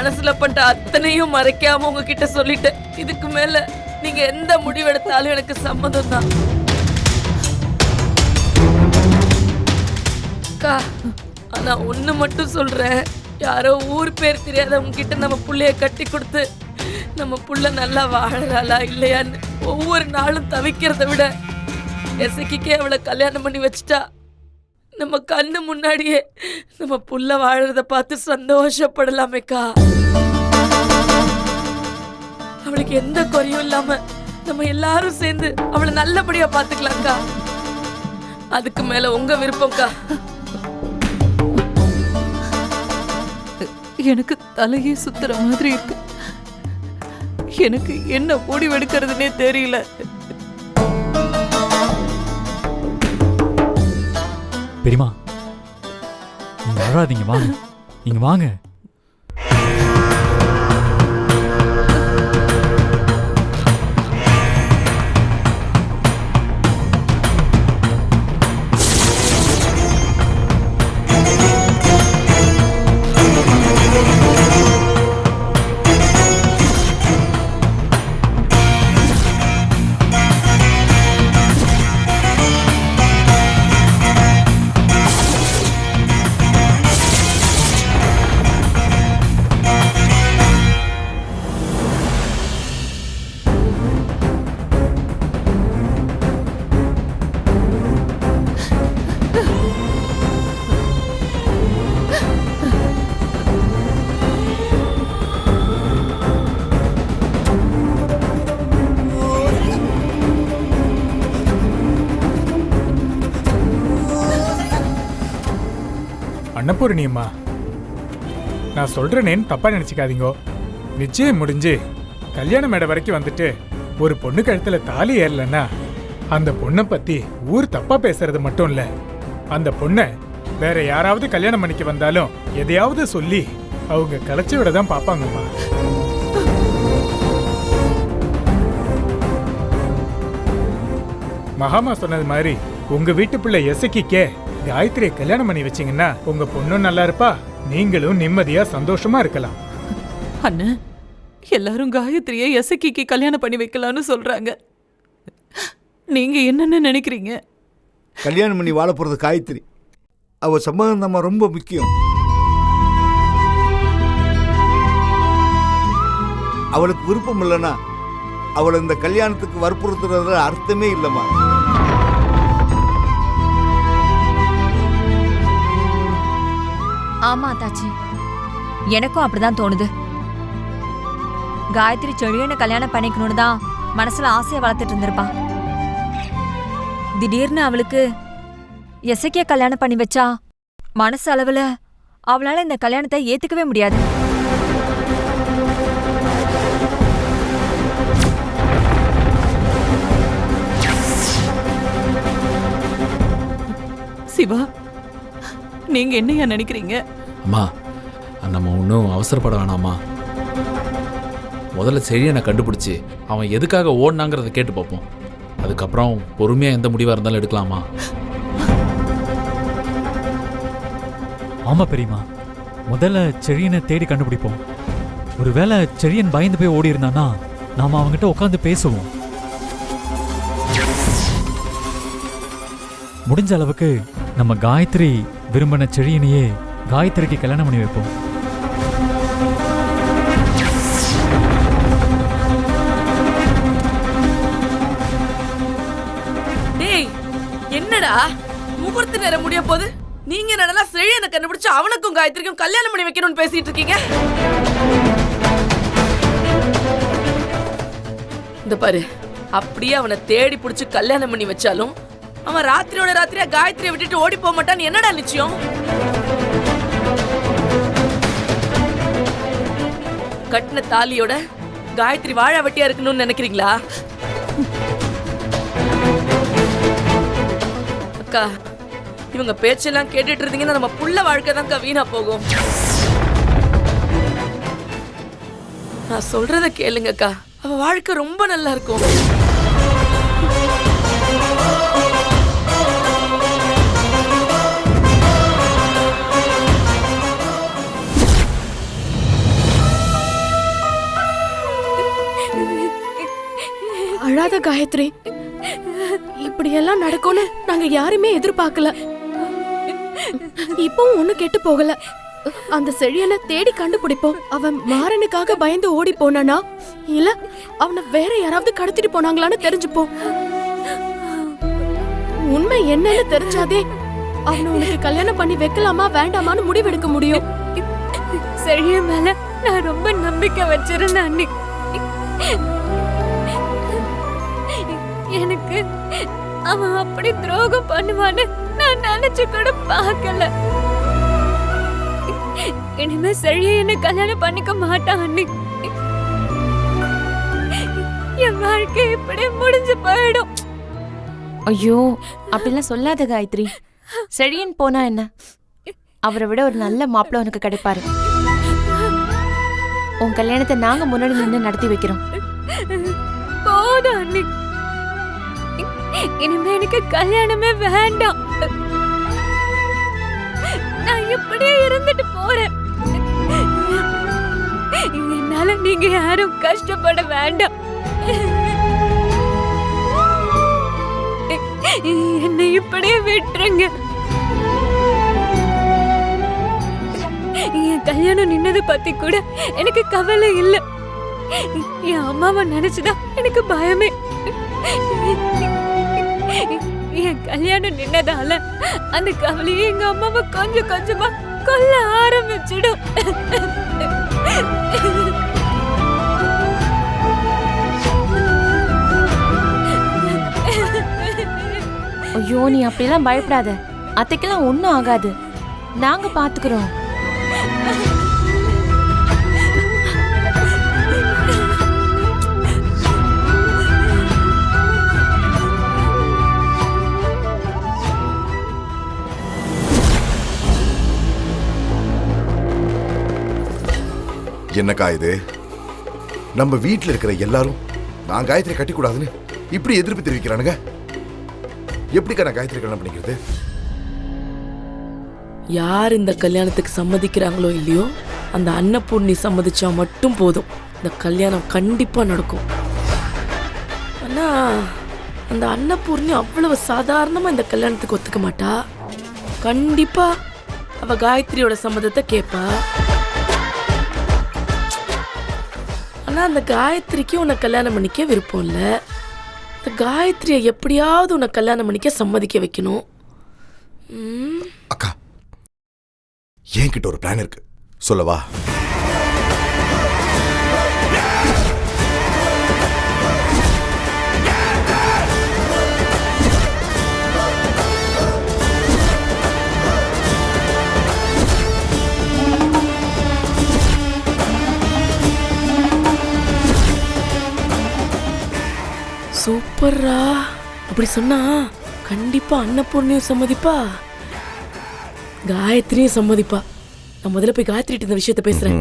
மனசுல பட்ட அத்தனையும் மறைக்காம உங்ககிட்ட சொல்லிட்டேன். இதுக்கு மேல நீங்க எந்த முடிவெடுத்தாலும் எனக்கு சம்மதம் தான். அக்கா, ஆனா ஒண்ணு மட்டும் சொல்றேன். யாரோ ஊர் பேர் தெரியாதவங்க கிட்ட நம்ம புள்ளைய கட்டி கொடுத்து நம்ம புள்ள நல்லா வாழறாளா இல்லையான்னு ஒவ்வொரு நாளும் தவிக்கிறத விட எசக்கிக்கே அவளை கல்யாணம் பண்ணி வச்சுட்டா நம்ம கண்ணு முன்னாடியே நம்ம புள்ள வாழறத பார்த்து சந்தோஷப்படலாமேக்கா. அவளுக்கு எந்த குறையும் இல்லாம நம்ம எல்லாரும் சேர்ந்து அவளை நல்லபடியா பாத்துக்கலாம்க்கா. அதுக்கு மேல உங்க விருப்பம்க்கா. எனக்கு தலையே சுத்துற மாதிரி இருக்கு. எனக்கு என்ன முடிவெடுக்கிறதுனே தெரியல. பெரியமா, நீங்க அழாதீங்க, வாங்க, நீங்க வாங்க. அன்னபூர்ணியம்மா, நான் சொல்றேனேன்னு தப்பா நினைச்சுக்காதீங்க. நிச்சயம் முடிஞ்சு கல்யாண மேடை வரைக்கும் வந்துட்டு ஒரு பொண்ணு கழுத்துல தாலி ஏறலன்னா அந்த பொண்ணை பத்தி ஊர் தப்பா பேசுறது மட்டும் இல்ல, அந்த பொண்ணை வேற யாராவது கல்யாணம் பண்ணிக்க வந்தாலும் எதையாவது சொல்லி அவங்க கலைச்சி விட தான் பாப்பாங்கம்மா. மகாமா சொன்னது மாதிரி உங்க வீட்டு பிள்ளை எசக்கிக்கே காயத்ரியை கல்யாணம் பண்ணி வச்சீங்கன்னா உங்க பொண்ணும் நல்லா இருப்பா, நீங்களும் நிம்மதியா சந்தோஷமா இருக்கலாம். அண்ணன், எல்லாரும் காயத்ரியை எசக்கிக்கு கல்யாணம் பண்ணி வைக்கலாம்னு சொல்றாங்க. நீங்க என்னன்னு நினைக்கிறீங்க? கல்யாணம் பண்ணி வாழ போறது காயத்ரி. அவ சம்மதம் நம்ம ரொம்ப முக்கியம். அவளுக்கு விருப்பம் இல்லைன்னா அவளை இந்த கல்யாணத்துக்கு வற்புறுத்துறதுல அர்த்தமே இல்லைம்மா. ஆமா தாச்சி, எனக்கும் அப்படிதான் தோணுது. காயத்ரி செழியனை கல்யாணம் பண்ணிக்கணும்னு தான் மனசுல ஆசையை வளர்த்துட்டு இருந்திருப்பா. திடீர்னு அவளுக்கு எசக்கிய கல்யாணம் பண்ணி வச்சா மனசு அளவுல அவளால இந்த கல்யாணத்தை ஏத்துக்கவே முடியாது. சிவா, நீங்க என்னையா நினைக்கிறீங்க? அம்மா, நம்ம ஒன்றும் அவசரப்பட வேணாமா. முதல்ல செழியனை கண்டுபிடிச்சி அவன் எதுக்காக ஓடினாங்கிறத கேட்டு பார்ப்போம். அதுக்கப்புறம் பொறுமையாக எந்த முடிவாக இருந்தாலும் எடுக்கலாமா? ஆமா பெரியமா, முதல்ல செழியனை தேடி கண்டுபிடிப்போம். ஒருவேளை செழியன் பயந்து போய் ஓடி இருந்தானா நாம அவங்ககிட்ட உட்காந்து பேசுவோம். முடிஞ்ச அளவுக்கு நம்ம காயத்ரி விரும்பின செழியனையே காயத்ரிக்கு கல்யாணம் பண்ணி வைப்போம். டேய், என்னடா முகூர்த்த நேரம் முடிய போது நீங்க நல்லா செழியனை கண்டுபிடிச்சு அவனுக்கும் காயத்ரிக்கும் கல்யாணம் பண்ணி வைக்கணும்னு பேசிட்டு இருக்கீங்க. இந்த பாரு, அப்படியே அவனை தேடி பிடிச்சு கல்யாணம் பண்ணி வச்சாலும் அவன் ராத்திரியோட ராத்திரியா காயத்ரியை விட்டுட்டு ஓடி போக மாட்டான்னு என்னடா நிச்சயம்? கட்டின தாலியோட காயத்ரி வாழ வெட்டியா இருக்கணும்னு நினைக்கிறீங்களா? அக்கா, இவங்க பேச்செல்லாம் கேட்டுட்டு இருந்தீங்கன்னா நம்ம புள்ள வாழ்க்கை தான் வீணா போகும். நான் சொல்றத கேளுங்கக்கா, அவ வாழ்க்கை ரொம்ப நல்லா இருக்கும். சொல்லாத காயத்ரி. இப்படி எல்லாம் நடக்கும்னு நாங்க யாருமே எதிர்பார்க்கல. இப்பவும் ஒண்ணு கெட்டு போகல. அந்த செழியனை தேடி கண்டுபிடிப்போம். அவன் மாறனுக்காக பயந்து ஓடி போனானா இல்ல அவனை வேற யாராவது கடத்திட்டு போனாங்களான்னு தெரிஞ்சுப்போம். உண்மை என்னன்னு தெரிஞ்சாதே அவனை உனக்கு கல்யாணம் பண்ணி வைக்கலாமா வேண்டாமான்னு முடிவெடுக்க முடியும். செழிய மேல நான் ரொம்ப நம்பிக்கை வச்சிருந்தேன் அண்ணி. எனக்கு அவன் அப்படி துரோகம் பண்ணுவான்னு நான் நினைச்சு கூட பார்க்கல. இனிமே செழிய என்ன கல்யாணம் பண்ணிக்க மாட்டான் அண்ணி. என் வாழ்க்கை இப்படி முடிஞ்சு போயிடும். ஐயோ அப்படிலாம் சொல்லாத காயத்ரி. செழியன் போனா என்ன, அவரை விட ஒரு நல்ல மாப்பிள்ளை உனக்கு கிடைப்பாரு. உன் கல்யாணத்தை நாங்க முன்னாடி நின்று நடத்தி வைக்கிறோம். போதும் அண்ணி, இனிமே எனக்கு கல்யாணமே வேண்டாம். நான் இப்படியே இருந்துட்டு போறேன். என்னால நீங்க யாரும் கஷ்டப்பட வேண்டாம். என்னை இப்படியே விட்டுருங்க. என் கல்யாணம் நின்னதை பத்தி கூட எனக்கு கவலை இல்ல. என் அம்மாவை நினைச்சுதான் எனக்கு பயமே. என் கல்யாணம் நின்னதால அந்த கவலையை எங்க அம்மாவை கொஞ்சம் கொஞ்சமா கொல்ல ஆரம்பிச்சிடும். ஐயோ நீ அப்படிலாம் பயப்படாத. அத்தைக்கெல்லாம் ஒன்றும் ஆகாது, நாங்க பாத்துக்கிறோம். என்னக்கா இது? நம்ம வீட்டில் இருக்கிற எல்லாரும் நான் காயத்ரி கட்டிக்கூடாதுன்னு இப்படி எதிர்ப்பு தெரிவிக்கிறானுங்க. எப்படிக்கா நான் காயத்ரி கல்யாணம் பண்ணிக்கிறது? யார் இந்த கல்யாணத்துக்கு சம்மதிக்கிறாங்களோ இல்லையோ, அந்த அன்னபூர்ணி சம்மதிச்சா மட்டும் போதும். இந்த கல்யாணம் கண்டிப்பா நடக்கும். ஆனா அந்த அன்னபூர்ணி அவ்வளவு சாதாரணமா இந்த கல்யாணத்துக்கு ஒத்துக்க மாட்டா. கண்டிப்பா அவ காயத்ரியோட சம்மதத்தை கேட்பா. ஆனா அந்த காயத்ரிக்கு உன்னை கல்யாணம் பண்ணிக்க விருப்பம் இல்ல. இந்த காயத்ரியை எப்படியாவது உன்னை கல்யாணம் பண்ணிக்க சம்மதிக்க வைக்கணும். அக்கா என்கிட்ட ஒரு பிளான் இருக்கு, சொல்லவா? சூப்பர்ரா. அப்படி சொன்னா கண்டிப்பா அன்னபூர்ணியும் சம்மதிப்பா, காயத்ரியும் சம்மதிப்பா. நான் முதல்ல போய் காயத்ரிட்டு இந்த விஷயத்த பேசுறேன்.